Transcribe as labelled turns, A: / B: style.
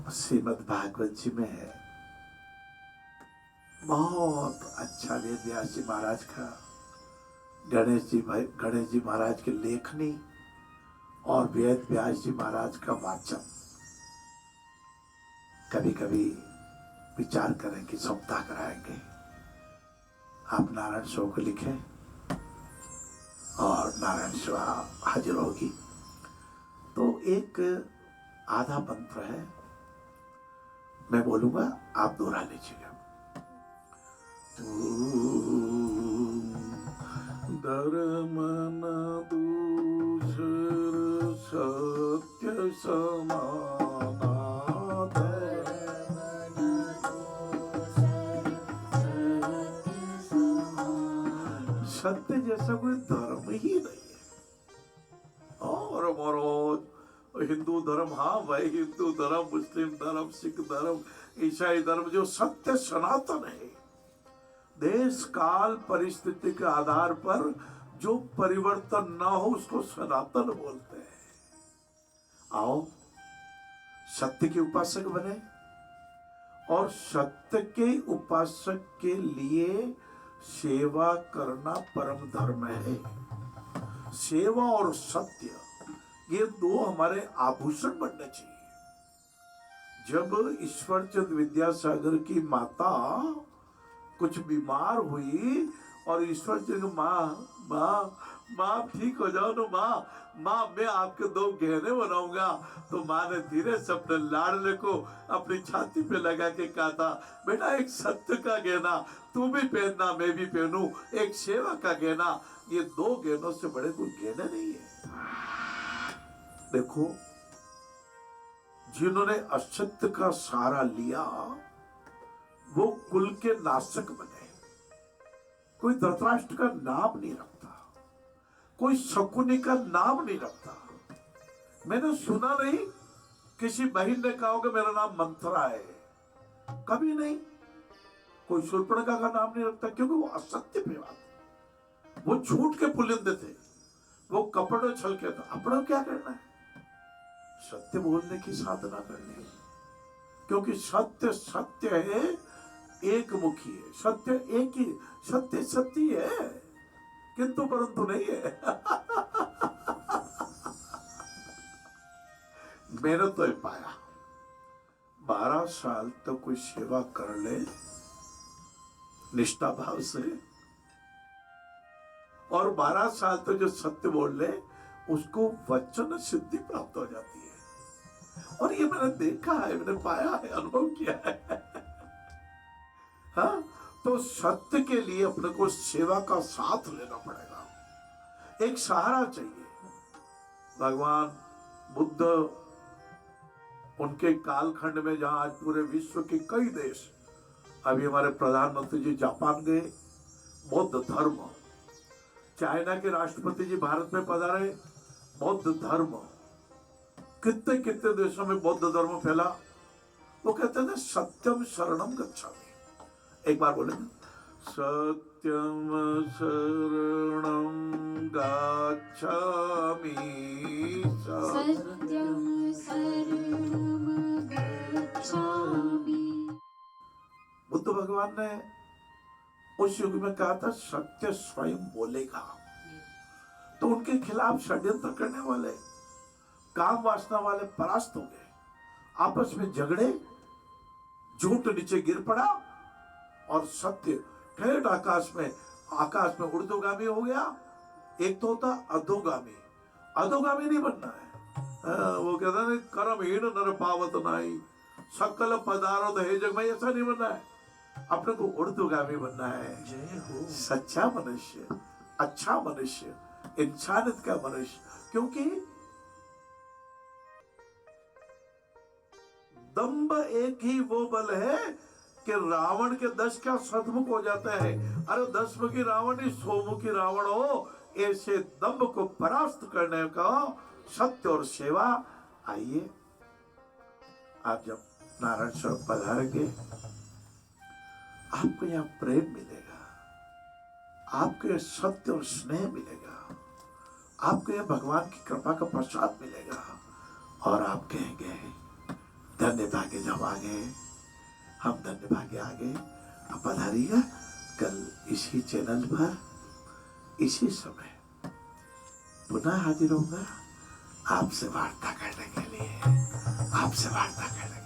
A: श्रीमद् भागवत जी में है, बहुत अच्छा वेद व्यास जी महाराज का, गणेश जी महाराज की लेखनी और वेद व्यास जी महाराज का वाचन। कभी कभी विचार करें कि सप्ताह कराएंगे। आप नारायण शो को लिखें और नारायण सेवा हाजिर होगी। तो एक आधा मंत्र है, मैं बोलूंगा, आप दोहरा लीजिएगा। धर्म न दूसर सत्य समाना, सत्य जैसा कोई धर्म ही नहीं है। और महाराज हिंदू धर्म, हाँ भाई हिंदू धर्म, मुस्लिम धर्म, सिख धर्म, ईसाई धर्म, जो सत्य सनातन है, देश काल परिस्थिति के आधार पर जो परिवर्तन ना हो उसको सनातन बोलते हैं। आओ सत्य के उपासक बने, और सत्य के उपासक के लिए सेवा करना परम धर्म है। सेवा और सत्य, ये दो हमारे आभूषण बनने चाहिए। जब ईश्वरचंद विद्यासागर की माता कुछ बीमार हुई और ईश्वरचंद माँ ठीक हो जाओ ना माँ मैं आपके 2 गहने बनाऊंगा। तो माँ ने धीरे से अपने लाडले को अपनी छाती पे लगा के कहा था, बेटा एक सत्य का गहना तू भी पहनना, मैं भी पहनूं, एक सेवा का गहना। ये 2 गहनों से बड़े कोई गहने नहीं है। देखो, जिन्होंने असत्य का सहारा लिया वो कुल के नाशक बने। कोई धृतराष्ट्र का नाम नहीं रखता, कोई शकुनी का नाम नहीं रखता। मैंने सुना नहीं किसी बहन ने कहा होगा मेरा नाम मंथरा है, कभी नहीं। कोई शूर्पणखा का नाम नहीं रखता, क्योंकि वो असत्य पे बात, वो झूठ के पुलिंद थे, वो कपड़े छल के थे। अपना क्या करना है? सत्य बोलने की साधना करनी है, क्योंकि सत्य सत्य है, एक मुखी है। सत्य एक ही, सत्य सत्य है किंतु परंतु नहीं है। मैंने तो पाया 12 साल तो कोई सेवा कर ले निष्ठा भाव से, और 12 साल तो जो सत्य बोल ले उसको वचन सिद्धि प्राप्त हो जाती है। और ये मैंने देखा है, मैंने पाया है, अनुभव किया है। हाँ, तो सत्य के लिए अपने को सेवा का साथ लेना पड़ेगा, एक सहारा चाहिए। भगवान बुद्ध, उनके कालखंड में जहां आज पूरे विश्व के कई देश, अभी हमारे प्रधानमंत्री जी जापान गए, बौद्ध धर्म, चाइना के राष्ट्रपति जी भारत में पधारे, बौद्ध धर्म, कितने कितने देशों में बौद्ध धर्म फैला। वो कहते थे सत्यम शरणम गच्छामि। एक बार बोले, सत्यम शरणम गच्छामि,
B: सत्यम शरणम गच्छामि।
A: बुद्ध भगवान ने उस युग में कहा था सत्य स्वयं बोलेगा। तो उनके खिलाफ षड्यंत्र करने वाले, काम वासना वाले परास्त हो गए, आपस में झगड़े, झूठ नीचे गिर पड़ा और सत्य ठेठ आकाश में ऊर्ध्वगामी हो गया। एक तो होता अधोगामी, अधोगामी नहीं बनना है। वो कहता है कर्महीन नर पावत नाई, सकल पदार्थ है जग में, ऐसा नहीं बनना है। अपने को ऊर्ध्वगामी बनना है, सच्चा मनुष्य, अच्छा मनुष्य, इंसानियत का मनुष्य। क्योंकि दंभ एक ही वो बल है कि रावण के 10 का सदमुख हो जाता है। अरे 10 मुखी रावण ही 100 मुखी रावण हो। ऐसे दंभ को परास्त करने का सत्य और सेवा। आइए, आप जब नारायण स्वरूप पधारेंगे, आपको यहाँ प्रेम मिलेगा, आपको यह सत्य और स्नेह मिलेगा, आपको यह भगवान की कृपा का प्रसाद मिलेगा, और आप कहेंगे धन्य भाग्य जब आ गए, हम धन्य भाग्य आ गए। अब पधारिएगा कल इसी चैनल पर इसी समय पुनः हाजिर होगा आपसे वार्ता करने के लिए, आपसे वार्ता करने के लिए।